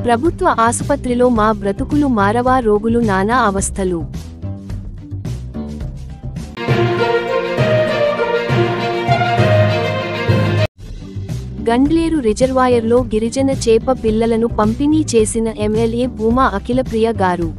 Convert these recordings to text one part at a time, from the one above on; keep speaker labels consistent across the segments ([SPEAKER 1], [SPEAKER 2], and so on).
[SPEAKER 1] ప్రభుత్వ ఆసుపత్రిలో మా బ్రతుకులు మారవా, రోగులు నానా అవస్థలు. గండ్లేరు రిజర్వాయర్లో గిరిజన చేప పిల్లలను పంపిణీ చేసిన ఎమ్మెల్యే భూమా అఖిలప్రియ గారు.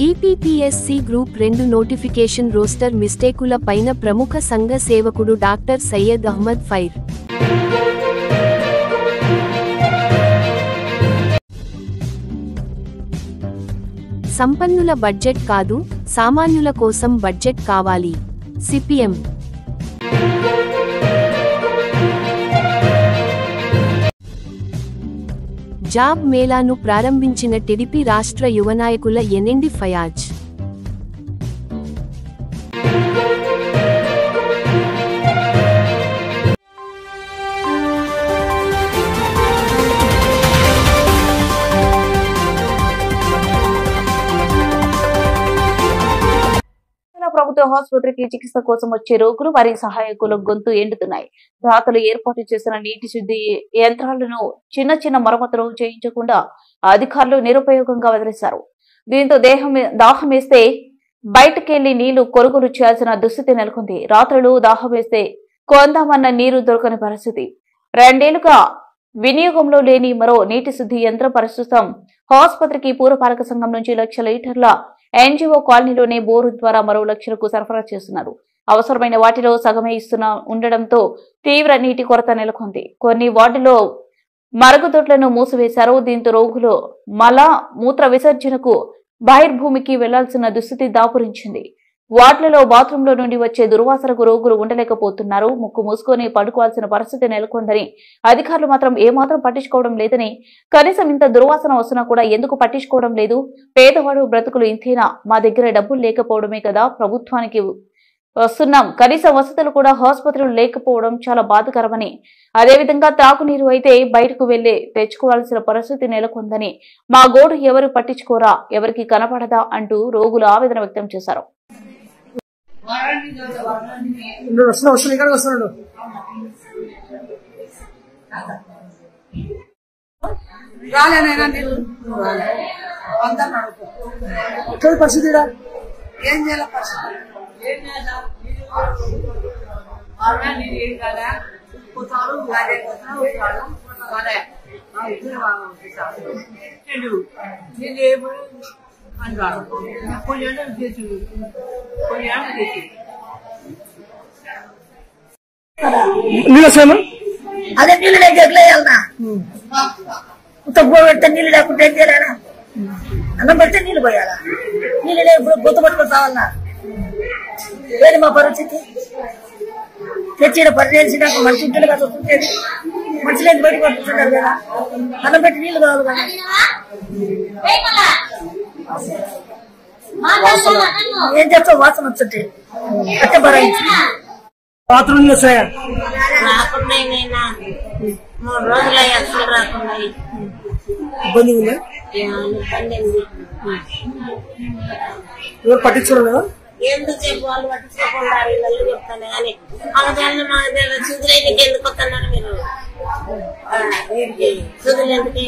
[SPEAKER 1] ఈపీపీఎస్సీ గ్రూప్ 2 నోటిఫికేషన్ రోస్టర్ మిస్టేకుల పైన ప్రముఖ సంఘ సేవకుడు డాక్టర్ సయ్యద్ అహ్మద్ ఫైర్. సంపన్నుల బడ్జెట్ కాదు, సామాన్యుల కోసం బడ్జెట్ కావాలి. సిపిఎం. జాబ్ మేళాను ప్రారంభించిన టీడీపీ రాష్ట్ర యువనాయకుల ఎన్ఎండి ఫయాజ్.
[SPEAKER 2] ప్రభుత్వ ఆసుపత్రికి చికిత్స కోసం వచ్చే రోగులు వారి సహాయకుల గొంతు ఎండుతున్నాయి. దాతలు ఏర్పాటు చేసిన నీటి శుద్ధి యంత్రాలను చిన్న చిన్న మరమ్మతులు చేయించకుండా అధికారులు నిరుపయోగంగా వదిలేశారు. దీంతో దాహం వేస్తే బయటకెళ్లి నీళ్లు కొనుగోలు చేయాల్సిన దుస్థితి నెలకొంది. రాత్రులు దాహం వేస్తే కొందామన్న నీరు దొరకని పరిస్థితి. 2 ఏళ్లుగా వినియోగంలో లేని మరో నీటి శుద్ధి యంత్రం ప్రస్తుతం ఆసుపత్రికి పురపాలక సంఘం నుంచి 1,00,000 లీటర్ల ఎన్జీఓ కాలనీలోనే బోరు ద్వారా మరో 1,00,000కు సరఫరా చేస్తున్నారు. అవసరమైన వాటిలో సగమే ఉండడంతో తీవ్ర నీటి కొరత నెలకొంది. కొన్ని వార్డులో మరుగుదొడ్లను మూసివేశారు. దీంతో రోగులు మల మూత్ర విసర్జనకు బహిర్భూమికి వెళ్లాల్సిన దుస్థితి దాపురించింది. వార్డులలో బాత్రూంలో నుండి వచ్చే దుర్వాసనకు రోగులు ఉండలేకపోతున్నారు. ముక్కు మూసుకొని పడుకోవాల్సిన పరిస్థితి నెలకొందని అధికారులు మాత్రం ఏమాత్రం పట్టించుకోవడం లేదని, కనీసం ఇంత దుర్వాసన వస్తున్నా కూడా ఎందుకు పట్టించుకోవడం లేదు? పేదవాడు బ్రతుకులు ఇంతేనా? మా దగ్గర డబ్బులు లేకపోవడమే కదా ప్రభుత్వానికి వస్తున్నాం, కనీస వసతులు కూడా ఆసుపత్రులు లేకపోవడం చాలా బాధాకరమని, అదేవిధంగా తాగునీరు అయితే బయటకు వెళ్లి తెచ్చుకోవాల్సిన పరిస్థితి నెలకొందని, మా గోడు ఎవరు పట్టించుకోరా, ఎవరికి కనపడదా అంటూ రోగులు ఆవేదన వ్యక్తం చేశారు.
[SPEAKER 3] అదే నీళ్ళు లేక ఎట్లా వేయాలన్నా? పెడితే నీళ్ళు లేకుంటే ఏం చేయాలన్నా? అన్నం పెడితే నీళ్ళు పోయాలా? నీళ్ళు లేకపోతే గుర్తు పట్టుకొని కావాలన్నా? ఏది మా పరిస్థితి? తెచ్చిన పని చేసినాక మంచి ఇంట్లో కదా వస్తుంటేది, మంచి లేని బయటకు పంపిస్తున్నారు కదా. అన్నం పెట్టి నీళ్ళు కావాలి కదా. ఏం చేస్తావు? వాసన వస్తుంటే అట్టే భరాయించి బాత్రూమ్
[SPEAKER 4] రాకుండా 3 రోజులు అసలు రాకుండా
[SPEAKER 3] ఇబ్బంది ఉందా? ఎవరు పట్టించుకోరు కదా?
[SPEAKER 4] ఎందుకు చెప్పు, వాళ్ళు పట్టించుకోకుండా ఇళ్ళు చెప్తాను కానీ మగదాన్ని మా సుధులకి ఎందుకు వస్తున్నారు మీరు? సుధులు ఎందుకు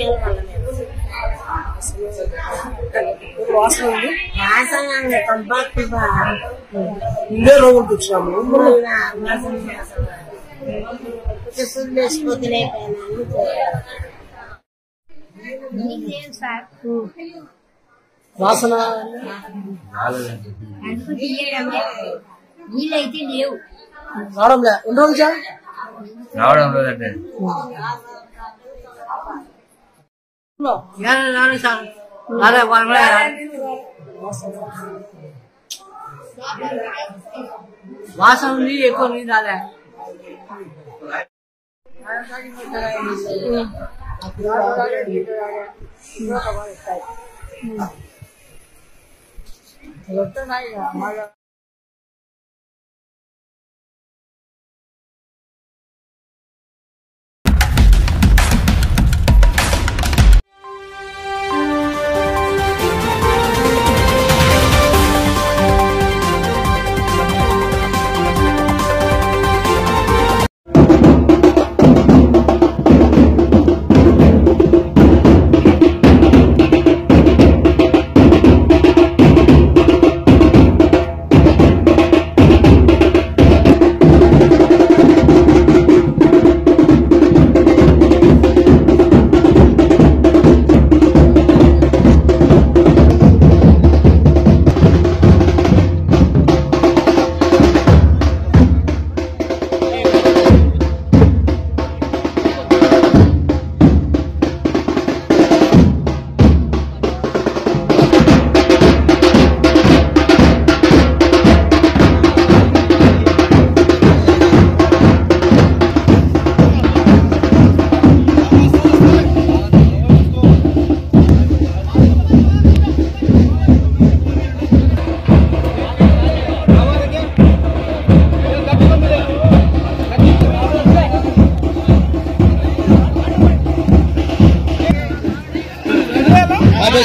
[SPEAKER 4] సుధులేసిపోతే
[SPEAKER 3] వాసన
[SPEAKER 5] నీళ్ళైతే లేవు.
[SPEAKER 3] రావడంలే. ఎన్ని రోజులు
[SPEAKER 6] రావడం లేదంటే
[SPEAKER 3] వాసన ఉంది, ఎక్కువ నీళ్ళు రాలే.
[SPEAKER 5] ఇది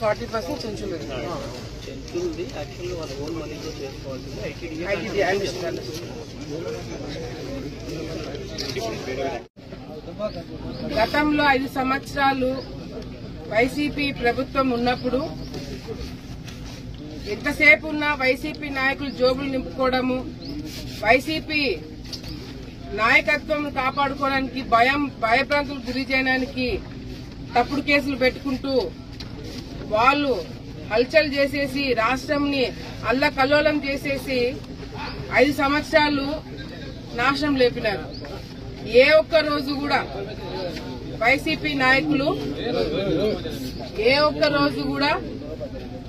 [SPEAKER 5] 40% చెంచులు యాక్చువల్లీ వాళ్ళ ఓన్ మనీతో చేసుకోవాల్సింది ఐటీడీ. గతంలో 5 సంవత్సరాలు వైసీపీ ప్రభుత్వం ఉన్నప్పుడు ఎంతసేపు ఉన్నా వైసీపీ నాయకులు జోబులు నింపుకోవడము, వైసీపీ నాయకత్వం కాపాడుకోవడానికి భయభ్రాంతులు గురి చేయడానికి తప్పుడు కేసులు పెట్టుకుంటూ వాళ్ళు హల్చల్ చేసేసి రాష్ట్రంని అల్లకల్లోలం చేసేసి 5 సంవత్సరాలు నాశనం లేపినారు. ఏ ఒక్క రోజు కూడా వైసీపీ నాయకులు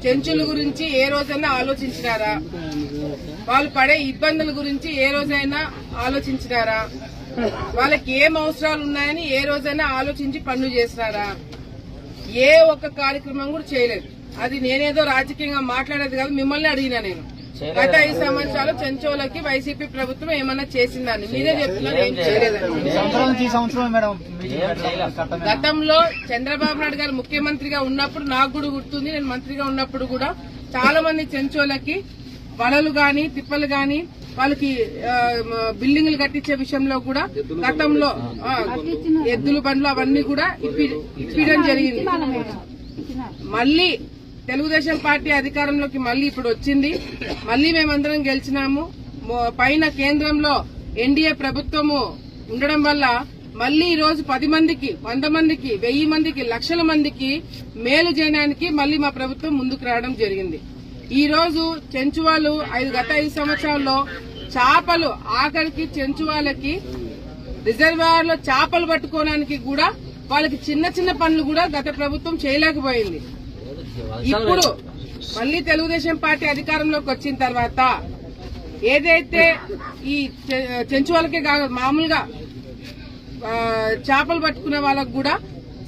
[SPEAKER 5] చెంచుల గురించి ఏ రోజైనా ఆలోచించినారా? వాళ్ళు పడే ఇబ్బందుల గురించి ఏ రోజైనా ఆలోచించినారా? వాళ్ళకి ఏం అవసరాలు ఉన్నాయని ఏ రోజైనా ఆలోచించి పనులు చేసినారా? ఏ ఒక్క కార్యక్రమం కూడా చేయలేదు. అది నేనేదో రాజకీయంగా మాట్లాడేది కాదు, మిమ్మల్ని అడిగినా నేను. గత 5 సంవత్సరాలు చెంచోలకి వైసీపీ ప్రభుత్వం ఏమన్నా చేసిందని మీరే చెప్తున్నారు, ఏం చేయలేదని. గతంలో చంద్రబాబు నాయుడు గారు ముఖ్యమంత్రిగా ఉన్నప్పుడు నాకు కూడా గుర్తుంది, నేను మంత్రిగా ఉన్నప్పుడు కూడా చాలా మంది చెంచోలకి వలలు గాని తిప్పలు గాని వాళ్ళకి బిల్డింగ్లు కట్టించే విషయంలో కూడా గతంలో ఎద్దుల బండ్లు అవన్నీ కూడా ఇప్పించడం జరిగింది. మళ్లీ తెలుగుదేశం పార్టీ అధికారంలోకి మళ్లీ ఇప్పుడు వచ్చింది, మళ్లీ మేమందరం గెలిచినాము. పైన కేంద్రంలో ఎన్డీఏ ప్రభుత్వము ఉండడం వల్ల మళ్లీ ఈ రోజు 10 మందికి 100 మందికి 1000 మందికి లక్షల మందికి మేలు చేయడానికి మళ్లీ మా ప్రభుత్వం ముందుకు రావడం జరిగింది. ఈ రోజు చెంచువాలు గత 5 సంవత్సరాల్లో చేపలు ఆఖరికి చెంచువాలకి రిజర్వాయర్ లో చేపలు పట్టుకోవడానికి కూడా వాళ్ళకి చిన్న చిన్న పనులు కూడా గత ప్రభుత్వం చేయలేకపోయింది. ఇప్పుడు మళ్లీ తెలుగుదేశం పార్టీ అధికారంలోకి వచ్చిన తర్వాత ఏదైతే ఈ చెంచువాలకే కాదు మామూలుగా చేపలు పట్టుకునే వాళ్ళకు కూడా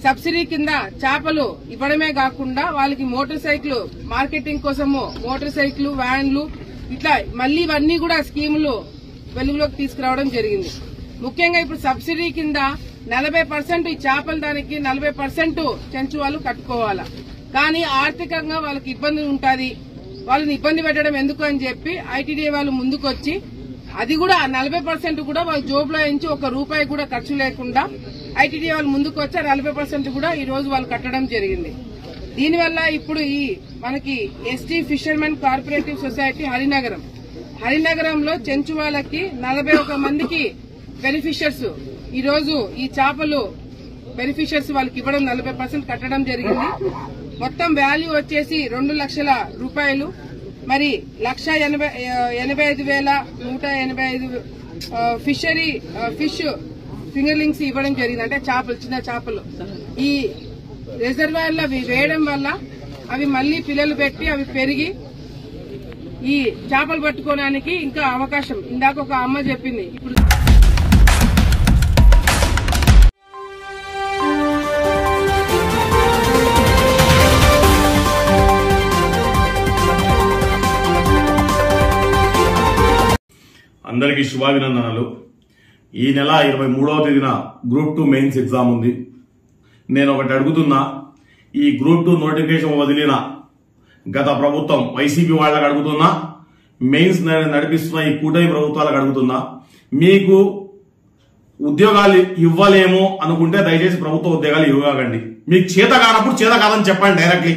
[SPEAKER 5] సబ్సిడీ కింద చేపలు ఇవ్వడమే కాకుండా వాళ్ళకి మోటార్ సైకిల్ మార్కెటింగ్ కోసము మోటార్ సైకిల్ వ్యాన్లు ఇట్లా మళ్లీ ఇవన్నీ కూడా స్కీములు వెలుగులోకి తీసుకురావడం జరిగింది. ముఖ్యంగా ఇప్పుడు సబ్సిడీ కింద 40% ఈ చేపల దానికి 40% చెంచువాలు కట్టుకోవాలా. కానీ ఆర్థికంగా వాళ్ళకి ఇబ్బంది ఉంటుంది, వాళ్ళని ఇబ్బంది పెట్టడం ఎందుకు అని చెప్పి ఐటీడీ వాళ్ళు ముందుకొచ్చి అది కూడా 40% కూడా వాళ్ళ జోబులో నుంచి ₹1 కూడా ఖర్చు లేకుండా ఐటీడీ వాళ్ళు ముందుకు వచ్చి 40% కూడా ఈ రోజు వాళ్ళు కట్టడం జరిగింది. దీనివల్ల ఇప్పుడు ఈ మనకి ఎస్టీ ఫిషర్మెన్ కోఆపరేటివ్ సొసైటీ హరినగరంలో చెంచువాలకి 41 మందికి బెనిఫిషియర్స్ ఈ రోజు ఈ చేపలు బెనిఫిషియర్స్ వాళ్ళకి ఇవ్వడం 40% కట్టడం జరిగింది. మొత్తం వాల్యూ వచ్చేసి ₹2,00,000. మరి 1,85,185 ఫిష్ ఫింగర్లింగ్స్ ఇవ్వడం జరిగింది. అంటే చేపలు చిన్న చేపలు ఈ రిజర్వాయర్ లో అవి వేయడం వల్ల అవి మళ్లీ పిల్లలు పెట్టి అవి పెరిగి ఈ చేపలు పట్టుకోవడానికి ఇంకా అవకాశం. ఇందాక ఒక అమ్మ చెప్పింది. ఇప్పుడు
[SPEAKER 7] అందరికీ శుభాభినందనలు. ఈ నెల 23వ తేదీన గ్రూప్ 2 మెయిన్స్ ఎగ్జామ్ ఉంది. నేను ఒకటి అడుగుతున్నా, ఈ గ్రూప్ 2 నోటిఫికేషన్ వదిలిన గత ప్రభుత్వం వైసీపీ వాళ్ళకి అడుగుతున్నా, మెయిన్స్ నడిపిస్తున్న ఈ కూటమి ప్రభుత్వాలకు అడుగుతున్నా, మీకు ఉద్యోగాలు ఇవ్వలేమో అనుకుంటే దయచేసి ప్రభుత్వ ఉద్యోగాలు ఇవ్వకండి. మీకు చేత కానప్పుడు చేత కాదని చెప్పండి డైరెక్ట్లీ,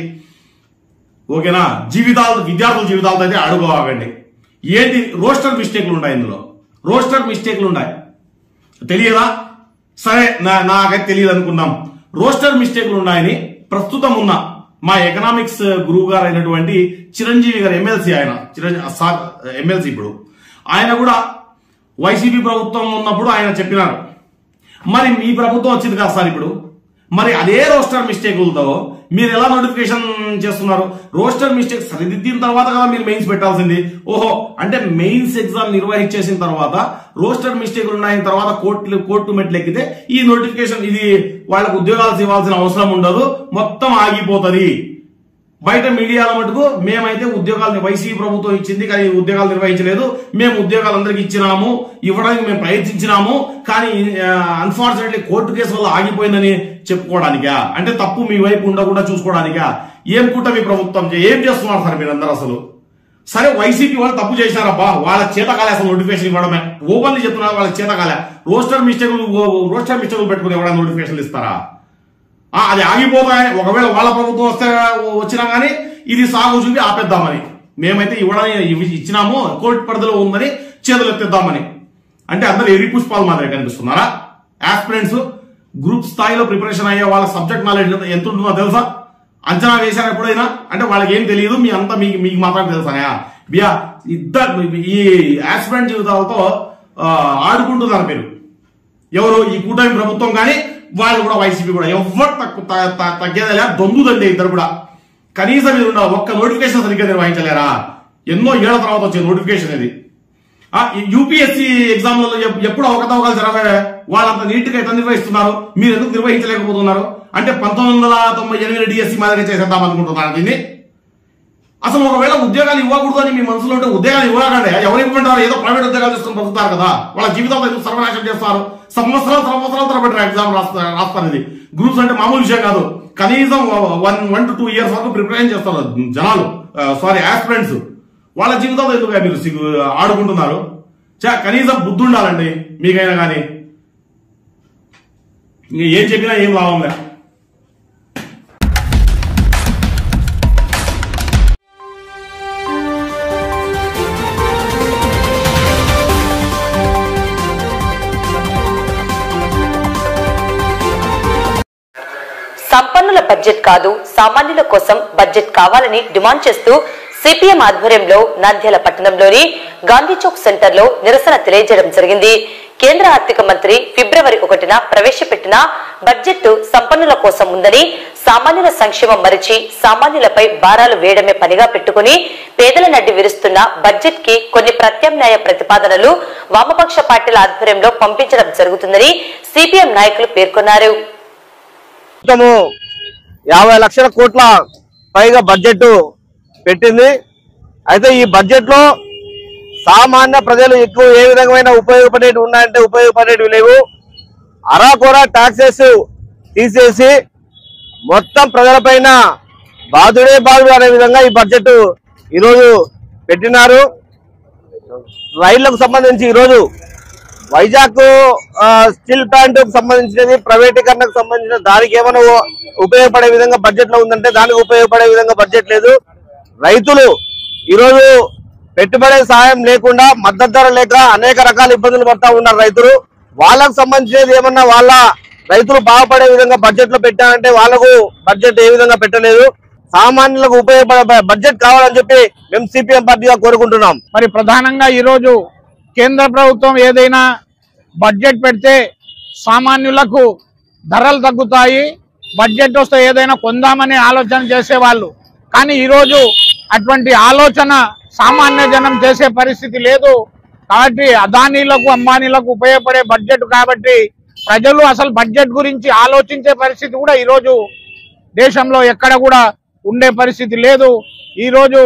[SPEAKER 7] ఓకేనా? విద్యార్థుల జీవితాలతో అయితే అడుగుకోకండి. ఏంటి రోస్టర్ మిస్టేక్లు ఉంటాయి ఇందులో. రోస్టర్ మిస్టేక్లు ఉన్నాయి. తెలియదా? సరే, నాకైతే తెలియదు అనుకుందాం. రోస్టర్ మిస్టేక్లు ఉన్నాయని ప్రస్తుతం ఉన్న మా ఎకనామిక్స్ గురువు గారు అయినటువంటి చిరంజీవి గారు, ఎమ్మెల్సీ, ఆయన ఎమ్మెల్సీ ఇప్పుడు, ఆయన కూడా వైసీపీ ప్రభుత్వం ఉన్నప్పుడు ఆయన చెప్పినారు. మరి మీ ప్రభుత్వం వచ్చింది కదా సార్ ఇప్పుడు, మరి అదే రోస్టర్ మిస్టేకులతో మీరు ఎలా నోటిఫికేషన్ చేస్తున్నారు? రోస్టర్ మిస్టేక్ సరిదిద్దిన తర్వాత కదా మీరు మెయిన్స్ పెట్టాల్సింది. ఓహో, అంటే మెయిన్స్ ఎగ్జామ్ నిర్వహించేసిన తర్వాత రోస్టర్ మిస్టేక్లు ఉన్నాయని తర్వాత కోర్టు మెట్లు ఎక్కితే ఈ నోటిఫికేషన్, ఇది వాళ్ళకు ఉద్యోగాలు ఇవ్వాల్సిన అవసరం ఉండదు, మొత్తం ఆగిపోతుంది. బయట మీడియాల మటుకు మేమైతే ఉద్యోగాలు వైసీపీ ప్రభుత్వం ఇచ్చింది కానీ ఉద్యోగాలు నిర్వహించలేదు, మేము ఉద్యోగాలు అందరికి ఇచ్చినాము, ఇవ్వడానికి మేము ప్రయత్నించినాము, కానీ అన్ఫార్చునేట్లీ కోర్టు కేసు వల్ల ఆగిపోయిందని చెప్పుకోవడానికా? అంటే తప్పు మీ వైపు ఉండకుండా చూసుకోవడానికా? ఏం కూటమి ప్రభుత్వం ఏం చేస్తున్నారు సార్ మీరందరూ అసలు? సరే, వైసీపీ వాళ్ళు తప్పు చేశారబ్బా, వాళ్ళ చేతకాలే అసలు నోటిఫికేషన్ ఇవ్వడమే. ఓపెన్లీ చెప్తున్నారు, వాళ్ళ చేతకాలే. రోస్టర్ మిస్టేకులు పెట్టుకుని ఎవరైనా నోటిఫికేషన్లు ఇస్తారా? అది ఆగిపోతాయని, ఒకవేళ వాళ్ళ ప్రభుత్వం వచ్చినా గానీ ఇది సాగు చూపి ఆపేద్దామని, మేమైతే ఇవ్వడానికి ఇచ్చినాము, కోర్టు పరిధిలో ఉందని చేతులు ఎత్తేద్దామని. అంటే అందరూ ఎరి పుష్పాలు మాదిరి కనిపిస్తున్నారా? ఆస్పిరెంట్స్ గ్రూప్ స్థాయిలో ప్రిపరేషన్ అయ్యే వాళ్ళ సబ్జెక్ట్ నాలెడ్జ్ ఎంత ఉంటుందో తెలుసా? అంచనా వేశారు ఎప్పుడైనా? అంటే వాళ్ళకి ఏం తెలియదు, మీ అంతా మీకు మాత్రం తెలుసాయా? బియా ఇద్దరు ఈ ఆస్పిరెంట్ జీవితాలతో ఆడుకుంటున్నారు మీరు. ఎవరు? ఈ కూటమి ప్రభుత్వం కానీ వాళ్ళు కూడా, వైసీపీ కూడా. ఎవరు తగ్గేదా? దొందుదండి ఇద్దరు కూడా. కనీసం మీరు ఒక్క నోటిఫికేషన్ సరిగ్గా నిర్వహించలేరా? ఎన్నో ఏళ్ల తర్వాత వచ్చే నోటిఫికేషన్ ఇది. యూపీఎస్సీ ఎగ్జామ్లలో ఎప్పుడు అవకతవకలు జరగలే, వాళ్ళంత నీట్ గా ఎట్లా నిర్వహిస్తున్నారు? మీరు ఎందుకు నిర్వహించలేకపోతున్నారు? అంటే 1998 డిఎస్సీ మాదిరిగా చేసేద్దాం అనుకుంటున్నారు దీన్ని. అసలు ఒకవేళ ఉద్యోగాలు ఇవ్వకూడదు అని మీ మనసులో ఉంటే ఉద్యోగాలు ఇవ్వకండి. ఎవరు ఇవ్వమంటారు? ఏదో ప్రైవేట్ ఉద్యోగాలు తీసుకుని బతుకుతారు కదా, వాళ్ళ జీవితంలో ఎందుకు సర్వనాశనం చేస్తారు? సంవత్సరాలు తరబడి ఎగ్జామ్ రాస్తారు. ఇది గ్రూప్స్ అంటే మామూలు విషయం కాదు. కనీసం 1 to 2 years వరకు ప్రిపరేషన్ చేస్తారు జనాలు, ఆస్పిరెంట్స్. వాళ్ళ జీవితంలో ఎందుకు మీరు ఆడుకుంటున్నారు? కనీసం బుద్ధి ఉండాలండి మీకైనా కానీ. ఏం చెప్పినా ఏం లాభం లేదు.
[SPEAKER 8] సంపన్నుల బడ్జెట్ కాదు, సామాన్యుల కోసం బడ్జెట్ కావాలని డిమాండ్ చేస్తూ సిపిఎం ఆధ్వర్యంలో నంద్యాల పట్టణంలోని గాంధీ చౌక్ సెంటర్ లో నిరసన తెలియజేయడం జరిగింది. కేంద్ర ఆర్థిక మంత్రి ఫిబ్రవరి 1న ప్రవేశపెట్టిన బడ్జెట్ సంపన్నుల కోసం ఉందని, సామాన్యుల సంక్షేమం మరిచి సామాన్యులపై భారాలు వేయడమే పనిగా పెట్టుకుని పేదల నడ్డి విరుస్తున్న బడ్జెట్ కి కొన్ని ప్రత్యామ్నాయ ప్రతిపాదనలు వామపక్ష పార్టీల ఆధ్వర్యంలో పంపించడం జరుగుతుందని సిపిఎం నాయకులు పేర్కొన్నారు.
[SPEAKER 9] 50 లక్షల కోట్ల పైగా బడ్జెట్ పెట్టింది. అయితే ఈ బడ్జెట్ లో సామాన్య ప్రజలు ఎక్కువ ఏ విధమైన ఉపయోగపడేవి ఉన్నాయంటే ఉపయోగపడేవి లేవు. అరాకొరా టాక్సెస్ తీసేసి మొత్తం ప్రజలపైన బాధుడే బాధుడు అనే విధంగా ఈ బడ్జెట్ ఈరోజు పెట్టినారు. రైళ్లకు సంబంధించి ఈరోజు వైజాగ్ స్టీల్ ప్లాంట్ కు సంబంధించినది ప్రైవేటీకరణకు సంబంధించిన దానికి ఏమైనా ఉపయోగపడే విధంగా బడ్జెట్ లో ఉందంటే దానికి ఉపయోగపడే విధంగా బడ్జెట్ లేదు. రైతులు ఈరోజు పెట్టుబడి సాయం లేకుండా, మద్దతు ధర లేక అనేక రకాల ఇబ్బందులు పడతా ఉన్నారు రైతులు. వాళ్ళకు సంబంధించినది ఏమన్నా వాళ్ళ రైతులు బాగుపడే విధంగా బడ్జెట్ లో పెట్టారంటే వాళ్ళకు బడ్జెట్ ఏ విధంగా పెట్టలేదు. సామాన్యులకు ఉపయోగపడే బడ్జెట్ కావాలని చెప్పి మేము సిపిఎం పార్టీగా కోరుకుంటున్నాం.
[SPEAKER 10] మరి ప్రధానంగా ఈరోజు కేంద్ర ప్రభుత్వం ఏదైనా బడ్జెట్ పెడితే సామాన్యులకు ధరలు తగ్గుతాయి, బడ్జెట్ వస్తే ఏదైనా కొందామని ఆలోచన చేసేవాళ్ళు. కానీ ఈరోజు అటువంటి ఆలోచన సామాన్య జనం చేసే పరిస్థితి లేదు. కాబట్టి అదానీలకు అంబానీలకు ఉపయోగపడే బడ్జెట్ కాబట్టి ప్రజలు అసలు బడ్జెట్ గురించి ఆలోచించే పరిస్థితి కూడా ఈరోజు దేశంలో ఎక్కడ కూడా ఉండే పరిస్థితి లేదు. ఈరోజు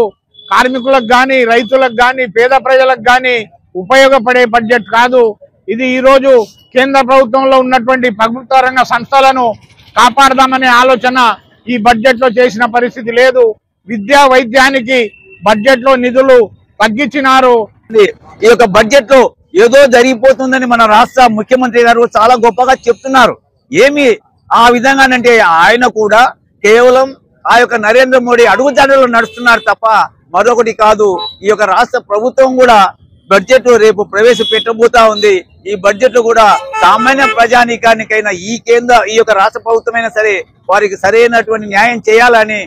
[SPEAKER 10] కార్మికులకు కానీ, రైతులకు కానీ, పేద ప్రజలకు కానీ ఉపయోగపడే బడ్జెట్ కాదు ఇది. ఈరోజు కేంద్ర ప్రభుత్వంలో ఉన్నటువంటి ప్రభుత్వ రంగ సంస్థలను కాపాడదామనే ఆలోచన ఈ బడ్జెట్ లో చేసిన పరిస్థితి లేదు. విద్యా వైద్యానికి బడ్జెట్ లో నిధులు తగ్గించినారు.
[SPEAKER 9] ఈ యొక్క బడ్జెట్ లో ఏదో జరిగిపోతుందని మన రాష్ట్ర ముఖ్యమంత్రి గారు చాలా గొప్పగా చెప్తున్నారు. ఏమి ఆ విధంగానంటే ఆయన కూడా కేవలం ఆ యొక్క నరేంద్ర మోడీ అడుగుజాడలో నడుస్తున్నారు తప్ప మరొకటి కాదు. ఈ యొక్క రాష్ట్ర ప్రభుత్వం కూడా
[SPEAKER 11] బడ్జెట్ రేపు ప్రవేశపెట్టబోతా ఉంది. ఈ బడ్జెట్ లో కూడా సామాన్య ప్రజానీకానికైనా ఈ యొక్క రాష్ట్ర ప్రభుత్వమైనా సరే వారికి సరైనటువంటి న్యాయం చేయాలని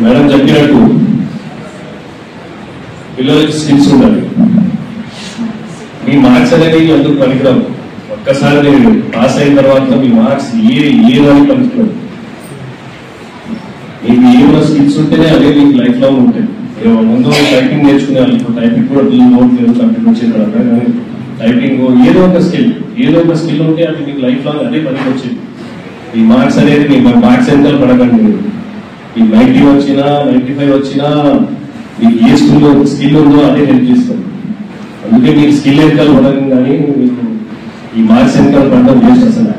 [SPEAKER 12] మేడం చెప్పినట్టు పిల్లలకి స్కిల్స్ ఉండాలి. మీ మార్క్స్ అనేది ఎందుకు పనికిరావు. ఒక్కసారి మీరు పాస్ అయిన తర్వాత మీ మార్క్స్ ఏదని పనికిరావు. మీకు ఏమైనా స్కిల్స్ ఉంటేనే అదే మీకు లైఫ్ లాంగ్ ఉంటాయి. ముందు టైపింగ్ నేర్చుకునే వాళ్ళు టైపింగ్ కూడా నోట్ లేదు కంప్యూటర్ వచ్చిన తర్వాత, కానీ టైపింగ్ ఏదో ఒక స్కిల్ ఉంటే అది మీకు లైఫ్ లాంగ్ అదే పనికి వచ్చేది. మీ మార్క్స్ అనేది మీ మార్క్స్ ఎంత పడకండి. మీకు 90 వచ్చినా 95 వచ్చినా మీకు ఏ స్కూల్లో స్కిల్ ఉందో అదే హెల్ప్ చేస్తారు. అందుకే మీకు స్కిల్ వెనకాల పడడం కానీ మీకు ఈ మార్క్స్ వెనకాల పడడం వేస్ట్ అసలు.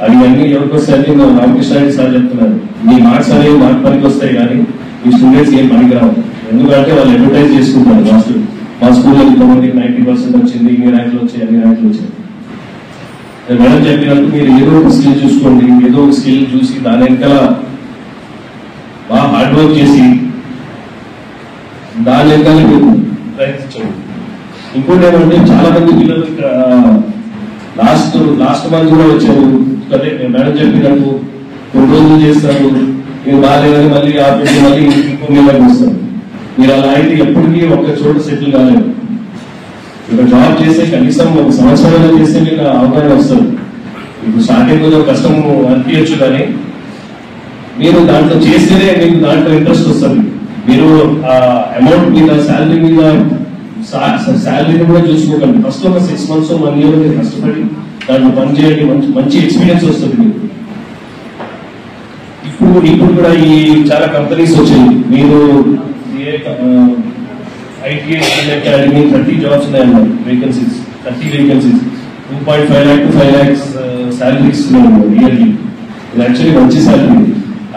[SPEAKER 12] అవి అన్ని ఎవరికి వస్తాయని రామకృష్ణ రెడ్డి సార్ చెప్తున్నారు. మీ మార్క్స్ అనేవి మార్క్ పనికి వస్తాయి కానీ మీ స్టూడెంట్స్ ఏం పనికి రావు. ఎందుకంటే వాళ్ళు అడ్వర్టైజ్ చేసుకుంటారు. మా స్కూల్లో ఇంతమందికి 90% వచ్చింది, ఇన్ని ర్యాంకులు వచ్చాయి, అన్ని ర్యాంకులు వచ్చాయి. మేడం చెప్పినట్టు మీరు ఏదో ఒక స్కిల్ చూసుకోండి. ఏదో ఒక స్కిల్ చూసి దాని వెనకాల బాగా హార్డ్ వర్క్ చేసి దాని వెనకాల మీరు ప్రయత్నించండి. ఇంకోటి ఏమంటే చాలా మంది పిల్లలు లాస్ట్ మంత్ కూడా వచ్చారు. అదే మేడం చెప్పినట్టు కొన్ని రోజులు చేస్తారు, మీరు బాగాలేదని మళ్ళీ ఆపేసి మళ్ళీ ఇంకో నెలకు వస్తారు. మీరు అలా అయితే ఎప్పటికీ ఒక్క చోట సెటిల్ కాలేదు. ఇక్కడ జాబ్ చేస్తే కనీసం ఒక సంవత్సరాలు చేస్తే మీకు అవగాహన వస్తుంది. ఇప్పుడు స్టార్టింగ్ కొంచెం కష్టం అనిపించచ్చు, కానీ మీరు దాంట్లో చేస్తేనే మీకు దాంట్లో ఇంట్రెస్ట్ వస్తుంది. మీరు ఆ అమౌంట్ మీద శాలరీని కూడా చూసుకోకండి. ఫస్ట్ ఒక 6 months 1 year మీరు కష్టపడి దాంట్లో పని చేయండి. మంచి ఎక్స్పీరియన్స్ వస్తుంది మీకు. ఇప్పుడు కూడా ఈ చాలా కంపెనీస్ వచ్చాయి. మీరు ఐటీ అకాడమీ 30 jobs ఉన్నాయన్నారు. Vacancies 30 vacancies 2.5 lakh to 5 lakhs salary ఇస్తున్నారు ఇయర్లీ. ఇది యాక్చువల్లీ మంచి శాలరీ.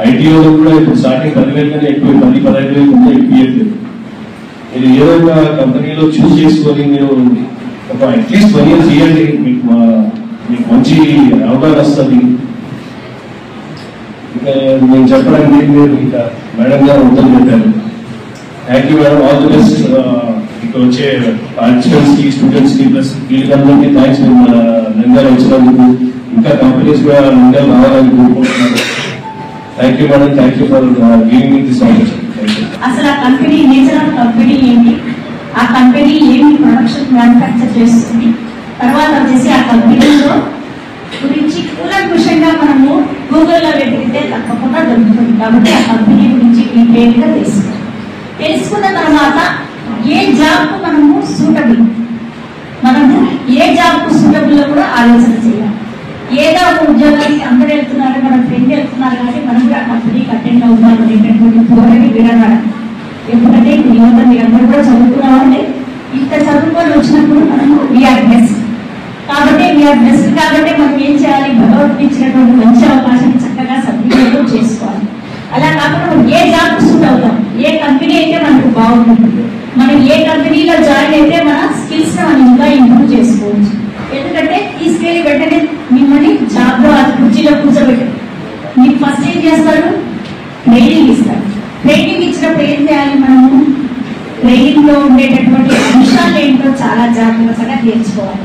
[SPEAKER 12] ఐటీఓ కూడా ఇప్పుడు స్టార్టింగ్ 10,000 కన్నా ఎక్కువ, 10-15,000 ఉంటే ఎక్కువ ఇవ్వలేదు. మీరు ఏదో ఒక కంపెనీలో చూస్ చేసుకొని మీరు ఒక అట్లీస్ట్ 1 year చేయండి. మీకు మంచి అవగాహన వస్తుంది. నేను చెప్పడానికి మీరు ఇంకా మేడం గారు మొత్తం చెప్పారు. Thank you madam, all the best. ఇక్కడ వచ్చే పార్టిసిపెంట్స్ కి, స్టూడెంట్స్ కి, ప్లస్ వీళ్ళందరికీ థ్యాంక్స్. మీరు నంద్యాల వచ్చినందుకు, ఇంకా కంపెనీస్ కూడా నంద్యాల రావాలని కోరుకుంటున్నాను. Thank you madam, thank you for giving me this opportunity.
[SPEAKER 13] అసలు ఆ కంపెనీ నేచర్ ఆఫ్ కంపెనీ ఏంటి, ఆ కంపెనీ ఏమి ప్రొడక్షన్ మ్యానుఫ్యాక్చర్ చేస్తుంది, తర్వాత వచ్చేసి ఆ కంపెనీలో గురించి కూలంకుషంగా మనము గూగుల్లో వెతికితే తప్పకుండా దొరుకుతుంది. కాబట్టి ఆ కంపెనీ గురించి డీటెయిల్గా తెలుసుకున్న తర్వాత ఏ జాబ్ కు మనము సూటబుల్, మనము ఏ జాబ్ కు సూటబుల్ లో కూడా ఆలోచన చేయాలి. ఏదో ఒక ఉద్యోగానికి అందరూ వెళ్తున్నారు, మన ఫ్రెండ్ వెళ్తున్నారు, కాబట్టి మనం కూడా కంపెనీకి అటెండ్ అవుతాం అనేటటువంటి ధోరణి వినడం. ఎందుకంటే యువత మీరందరూ కూడా చదువుకున్నామంటే ఇంత చదువుకొని వచ్చినప్పుడు మనము వీఆర్ బెస్ట్. కాబట్టి వీఆర్ బెస్ట్ కాబట్టి మనం ఏం చేయాలి, భగవంతుడు ఇచ్చినటువంటి మంచి అవకాశాన్ని చక్కగా సద్వినియోగం చేసుకోవాలి. అలా కాకుండా మనం ఏ జాబ్ సూట్ అవుతాం, ఏ కంపెనీ అయితే మనకు బాగుంటుంది, మనం ఏ కంపెనీలో జాయిన్ అయితే మన స్కిల్స్ మనం ఇంకా ఇంప్రూవ్ చేసుకోవచ్చు. ఎందుకంటే తీసుకెళ్లి వెంటనే మిమ్మల్ని జాబ్ లో కుర్చీలో కూర్చోబెట్టారు. మీకు ఫస్ట్ ఏం చేస్తారు, ట్రైనింగ్ ఇస్తారు. ట్రైనింగ్ ఇచ్చినప్పుడు ఏం చేయాలి, మనము ట్రైనింగ్ లో ఉండేటటువంటి అంశాలు ఏంటో చాలా జాగ్రత్తగా నేర్చుకోవాలి.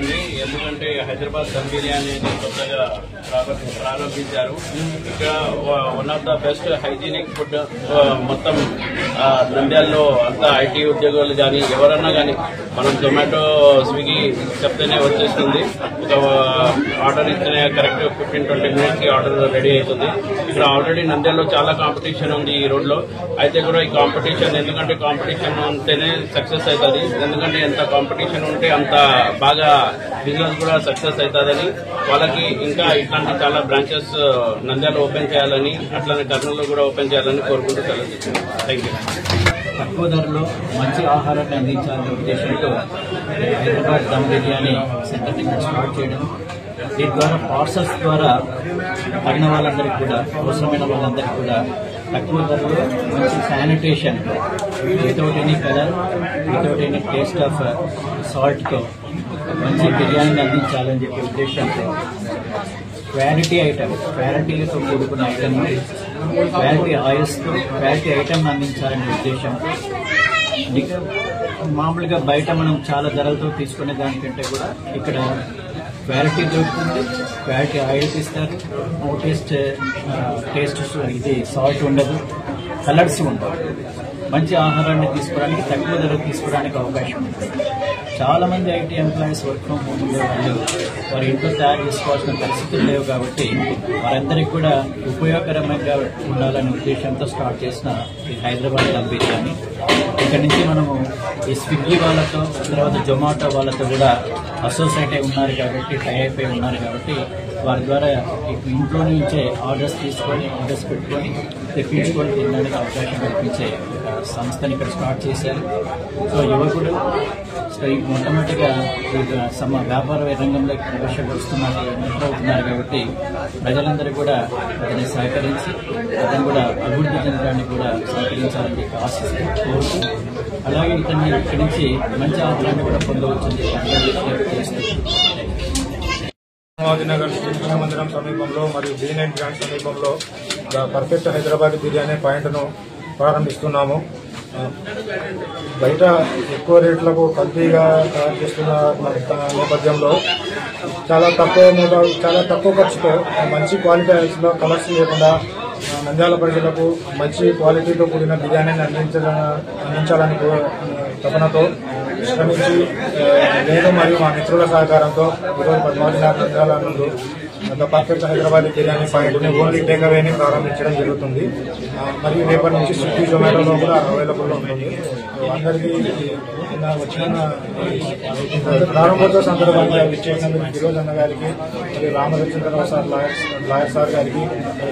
[SPEAKER 14] అవుతుంది. ఎందుకంటే హైదరాబాద్ దమ్ బిర్యానీ కొత్తగా ప్రారంభించారు. ఇక్కడ one of the best hygienic food మొత్తం నంద్యాలలో అంతా ఐటీ ఉద్యోగులు కానీ ఎవరన్నా కానీ మనం జొమాటో స్విగ్గీ చెప్తేనే వచ్చేస్తుంది. ఒక ఆర్డర్ ఇస్తేనే కరెక్ట్ 15-20 మినిట్స్కి ఆర్డర్ రెడీ అవుతుంది. ఇక్కడ ఆల్రెడీ నంద్యాలలో చాలా కాంపిటీషన్ ఉంది ఈ రోడ్లో. అయితే కూడా ఈ కాంపిటీషన్ ఎందుకంటే కాంపిటీషన్ ఉంటేనే సక్సెస్ అవుతుంది. ఎందుకంటే ఎంత కాంపిటీషన్ ఉంటే అంత బాగా బిజినెస్ కూడా సక్సెస్ అవుతుందని వాళ్ళకి ఇంకా ఇట్లాంటి చాలా బ్రాంచెస్ నంద్యాల ఓపెన్ చేయాలని అట్లానే కర్నూలులో కూడా ఓపెన్ చేయాలని కోరుకుంటూ సెలవు. Thank you.
[SPEAKER 15] తక్కువ ధరలో మంచి ఆహారాన్ని అందించాలనే ఉద్దేశంతో హైదరాబాద్ దమ్ బిర్యానీ సెంటర్ని స్టార్ట్ చేయడం, దీని ద్వారా పార్సల్స్ ద్వారా తగిన వాళ్ళందరికీ కూడా అవసరమైన వాళ్ళందరికీ కూడా తక్కువ ధరలో మంచి sanitation without any colour without any taste of సాల్ట్తో మంచి బిర్యానీని అందించాలని చెప్పే ఉద్దేశంతో క్వాలిటీతో కూడుకున్న ఐటమ్, క్వాలిటీ ఆయిల్స్తో క్వాలిటీ ఐటమ్ అందించాలనే ఉద్దేశంతో మామూలుగా బయట మనం చాలా ధరలతో తీసుకునే దానికంటే కూడా ఇక్కడ క్వాలిటీ దొరుకుతుంది. క్వాలిటీ ఆయిల్స్ ఇస్తారు. టేస్ట్ ఇది సాల్ట్ ఉండదు, కలర్స్ ఉండవు. మంచి ఆహారాన్ని తీసుకోవడానికి తక్కువ ధరకు తీసుకోవడానికి అవకాశం ఉంటుంది. చాలా మంది IT employees work from home ఉండే వాళ్ళు వారి ఇంట్లో తయారు చేసుకోవాల్సిన పరిస్థితులు లేవు కాబట్టి వారందరికీ కూడా ఉపయోగకరంగా ఉండాలనే ఉద్దేశంతో స్టార్ట్ చేసిన ఈ హైదరాబాద్ దమ్ బిర్యానీ. ఇక్కడ నుంచి మనము ఈ స్విగ్గీ వాళ్ళతో తర్వాత జొమాటో వాళ్ళతో కూడా అసోసియేట్ అయి ఉన్నారు కాబట్టి టై అయిపోయి ఉన్నారు కాబట్టి వారి ద్వారా ఇంట్లో నుంచే ఆర్డర్స్ పెట్టుకొని తెప్పించుకొని తినడానికి అవకాశం కల్పించే సంస్థని ఇక్కడ స్టార్ట్ చేశారు. సో యువకుడు మొట్టమొదటిగా వ్యాపార రంగంలోకి ఎంటర్ కాబట్టి ప్రజలందరూ కూడా అతన్ని సహకరించి అతను కూడా అభివృద్ధి చెందడానికి కూడా సహకరించాలని చెప్పి ఆశిస్తూ కోరుతూ అలాగే ఇతన్ని ఇక్కడి నుంచి మంచి ఆహారాన్ని కూడా పొందవచ్చని చేస్తూ
[SPEAKER 16] నగర్ శ్రీకృష్ణ మందిరం సమీపంలో మరియు B9 బ్రాంచ్ సమీపంలో పర్ఫెక్ట్ హైదరాబాద్ బిర్యానీ పాయింట్ను ప్రారంభిస్తున్నాము. బయట ఎక్కువ రేట్లకు కల్తీగా తయారు చేస్తున్న నేపథ్యంలో చాలా తక్కువ ఖర్చుతో మంచి క్వాలిటీలో కలర్స్ లేకుండా నంద్యాల ప్రజలకు మంచి క్వాలిటీతో కూడిన బిర్యానీని అందించాలని తపనతో శ్రమించి నేను మరియు మా మిత్రుల సహకారంతో ఈరోజు పద్మావతినగర్ నంద్యాల నందు పర్ఫెక్ట్ హైదరాబాద్ బిర్యానీ పాయింట్ని ఓన్లీ టేక్ అవేని ప్రారంభించడం జరుగుతుంది. మరియు రేపటి నుంచి స్విగ్గీ జొమాటోలో కూడా అవైలబుల్లో ఉంటుంది. అందరికీ వచ్చిన ప్రారంభోత్సవ సందర్భంగా విచ్చేసినందుకు ఫిరోజ్ అన్న గారికి మరియు రామచంద్రరావు సార్ లాయర్ సార్ గారికి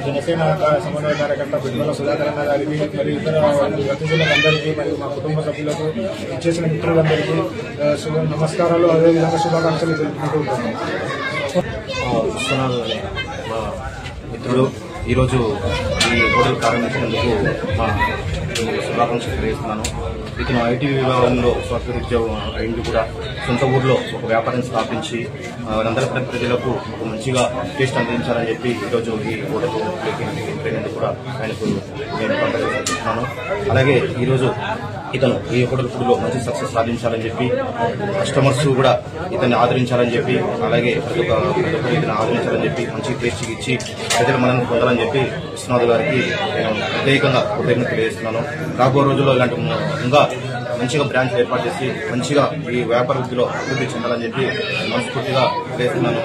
[SPEAKER 16] జనసేన సమన్వయ కార్యకర్త బిడ్డల సుధాకర్ అన్న గారికి మరియు ఇతర ప్రతినిధులందరికీ మరియు మా కుటుంబ సభ్యులకు ఇచ్చేసిన మిత్రులందరికీ నమస్కారాలు, అదేవిధంగా శుభాకాంక్షలు తెలుపుకుంటూ ఉంటాను.
[SPEAKER 17] విశ్వనాథ్ అనే మా మిత్రుడు ఈరోజు ఈ హోటల్ ప్రారంభించినందుకు మా శుభాకాంక్షలు తెలియజేస్తున్నాను. ఇతను ఐటీ విభాగంలో సాఫ్ట్వేర్ ఉద్యోగం అయింది కూడా సొంత ఊర్లో ఒక వ్యాపారం స్థాపించి నంద్యాల ప్రజలకు ఒక మంచిగా టేస్ట్ అందించాలని చెప్పి ఈరోజు ఈ హోటల్లోకి ఎంపికైనందుకు కూడా ఆయనకు నేను పంపిస్తున్నాను. అలాగే ఈరోజు ఇతను ఈ హోటల్ ఫుడ్లో మంచి సక్సెస్ సాధించాలని చెప్పి కస్టమర్స్ కూడా ఇతన్ని ఆదరించాలని చెప్పి అలాగే ప్రతి ఒక్కరు ఇతను ఆదరించాలని చెప్పి మంచి టేస్ట్ ఇచ్చి ప్రజలు మనల్ని పొందాలని చెప్పి విశ్వనాథ్ గారికి నేను ప్రత్యేకంగా కృతజ్ఞతలు తెలియజేస్తున్నాను. రాబో రోజుల్లో ఇలాంటి ఇంకా మంచిగా బ్రాంచ్ ఏర్పాటు చేసి మంచిగా ఈ వ్యాపార వృద్ధిలో అభివృద్ధి చెందాలని చెప్పి మనస్ఫూర్తిగా తెలియజేస్తున్నాను.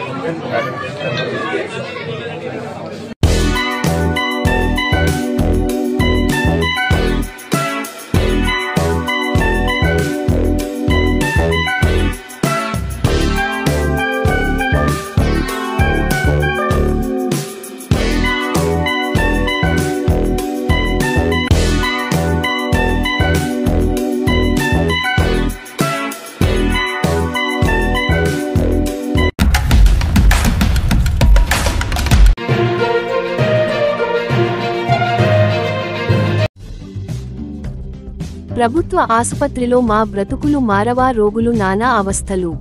[SPEAKER 1] ప్రభుత్వ ఆసుపత్రిలో మా బ్రతుకులు మారవా, రోగులు నానా అవస్థలు.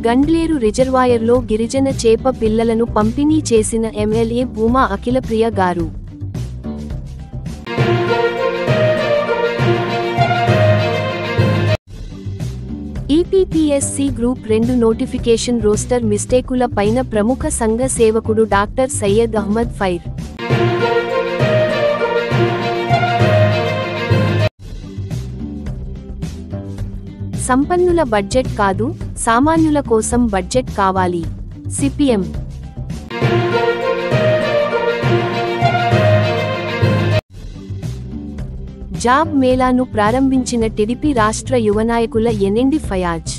[SPEAKER 1] గండ్లేరు రిజర్వాయర్లో గిరిజన చేప పిల్లలను పంపిణీ చేసిన ఎమ్మెల్యే భూమా అఖిలప్రియ గారు. ఏపీపీఎస్సీ గ్రూప్ 2 నోటిఫికేషన్ రోస్టర్ మిస్టేకుల పైన ప్రముఖ సంఘ సేవకుడు డాక్టర్ సయ్యద్ అహ్మద్ ఫైర్. సంపన్నుల బడ్జెట్ కాదు, సామాన్యుల కోసం బడ్జెట్ కావాలి. సిపిఎం. జాబ్ మేళాను ప్రారంభించిన టీడీపీ రాష్ట్ర యువ నాయకుల ఎన్ఎండి ఫయాజ్.